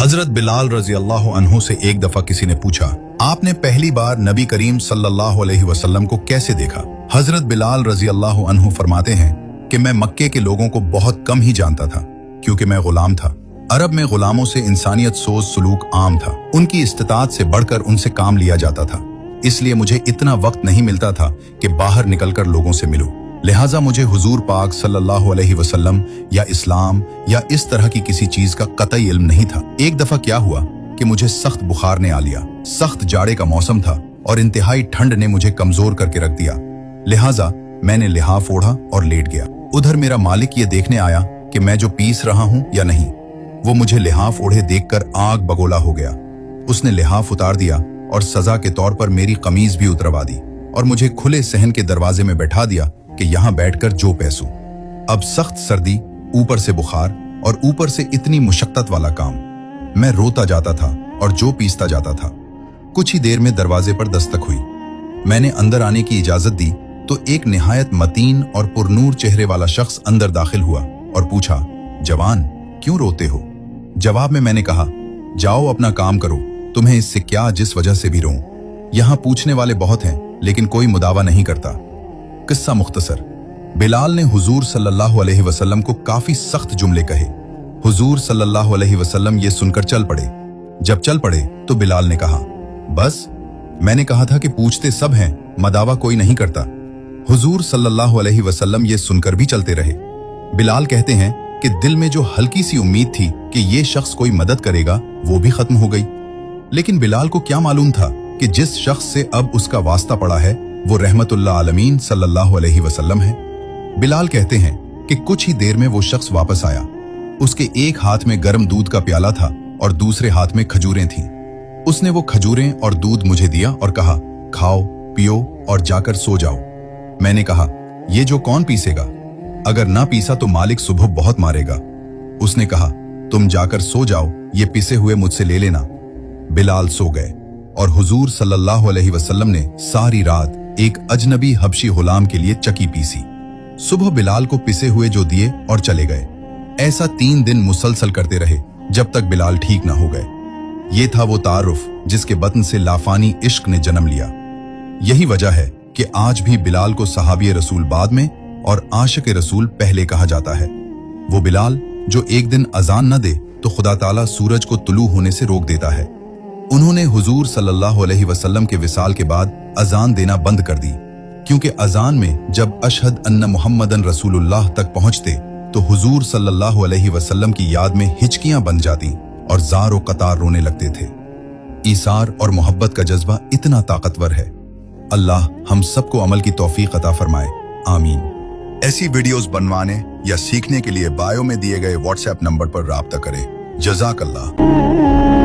हजरत बिलाल रजी अल्लाह अन्हु से एक दफा किसी ने पूछा, आपने पहली बार नबी करीम सल्लल्लाहु अलैहि वसल्लम को कैसे देखा? हजरत बिलाल रजी अल्लाह अन्हु फरमाते हैं कि मैं मक्के के लोगों को बहुत कम ही जानता था, क्योंकि मैं गुलाम था। अरब में गुलामों से इंसानियत सोच सलूक आम था। उनकी इस्तिताअत से बढ़कर उनसे काम लिया जाता था, इसलिए मुझे इतना वक्त नहीं मिलता था कि बाहर निकलकर लोगों से मिलूं। लिहाजा मुझे हुजूर पाक सल्लल्लाहु अलैहि वसल्लम या इस्लाम या इस तरह की किसी चीज का कतई इल्म नहीं था। एक दफा क्या हुआ कि मुझे सख्त बुखार ने आ लिया। सख्त जाड़े का मौसम था और इंतहाई ठंड ने मुझे कमजोर करके रख दिया। लिहाजा मैंने लिहाफ ओढ़ा और लेट गया। उधर मेरा मालिक ये देखने आया कि मैं जो पीस रहा हूं या नहीं। वो मुझे लिहाफ ओढ़े देखकर आग बगोला हो गया। उसने लिहाफ उतार दिया और सजा के तौर पर मेरी कमीज भी उतरवा दी और मुझे खुले सहन के दरवाजे में बैठा दिया कि यहां बैठकर जो पैसू। अब सख्त सर्दी, ऊपर से बुखार और ऊपर से इतनी मुशक्कत वाला काम। मैं रोता जाता था और जो पीसता जाता था। कुछ ही देर में दरवाजे पर दस्तक हुई। मैंने अंदर आने की इजाजत दी तो एक निहायत मतीन और पुरनूर चेहरे वाला शख्स अंदर दाखिल हुआ और पूछा, जवान क्यों रोते हो? जवाब में मैंने कहा, जाओ अपना काम करो, तुम्हें इससे क्या जिस वजह से भी रोऊं। यहां पूछने वाले बहुत हैं लेकिन कोई मुदावा नहीं करता। किस्सा मुख्तसर, बिलाल ने हुजूर सल्लल्लाहु अलैहि वसल्लम को काफी सख्त जुमले कहे। हुजूर सल्लल्लाहु अलैहि वसल्लम ये सुनकर चल पड़े। जब चल पड़े तो बिलाल ने कहा, बस मैंने कहा था कि पूछते सब हैं, मदावा कोई नहीं करता। हुजूर सल्लल्लाहु अलैहि वसल्लम ये सुनकर भी चलते रहे। बिलाल कहते हैं कि दिल में जो हल्की सी उम्मीद थी कि ये शख्स कोई मदद करेगा वो भी खत्म हो गई। लेकिन बिलाल को क्या मालूम था कि जिस शख्स से अब उसका वास्ता पड़ा है वो रहमतुल्लाह आलमीन सल्लल्लाहु अलैहि वसल्लम है। बिलाल कहते हैं कि कुछ ही देर में वो शख्स वापस आया। उसके एक हाथ में गर्म दूध का प्याला था और दूसरे हाथ में खजूरें थीं। उसने वो खजूरें और दूध मुझे दिया और कहा, खाओ पियो और जाकर सो जाओ। मैंने कहा, ये जो कौन पीसेगा? अगर ना पीसा तो मालिक सुबह बहुत मारेगा। उसने कहा, तुम जाकर सो जाओ, ये पिसे हुए मुझसे ले लेना। बिलाल सो गए और हुजूर सल्लल्लाहु अलैहि वसल्लम ने सारी रात एक अजनबी हबशी गुलाम के लिए चकी पीसी। सुबह बिलाल को पिसे हुए जो दिए और चले गए। ऐसा 3 दिन मुसलसल करते रहे जब तक बिलाल ठीक ना हो गए। ये था वो तारुफ जिसके बतन से लाफानी इश्क ने जन्म लिया। यही वजह है कि आज भी बिलाल को सहाबी रसूल बाद में और आशिक रसूल पहले कहा जाता है। वो बिलाल जो एक दिन अजान न दे तो खुदा ताला सूरज को तुलू होने से रोक देता है। उन्होंने हुजूर सल्लल्लाहु अलैहि वसल्लम के विसाल के बाद अजान देना बंद कर दी, क्योंकि अजान में जब अशहद अन्ना मुहम्मदन रसूलुल्लाह तक पहुंचते तो हुजूर सल्लल्लाहु अलैहि वसल्लम की याद में हिचकियां बन जाती और ज़ारो कतार रोने लगते थे। ईसार और मोहब्बत का जज्बा इतना ताकतवर है। अल्लाह हम सबको अमल की तौफीक अता फरमाए, आमीन। ऐसी वीडियोस बनवाने या सीखने के लिए बायो में दिए गए व्हाट्सएप नंबर पर राब्ता करें। जज़ाकल्लाह।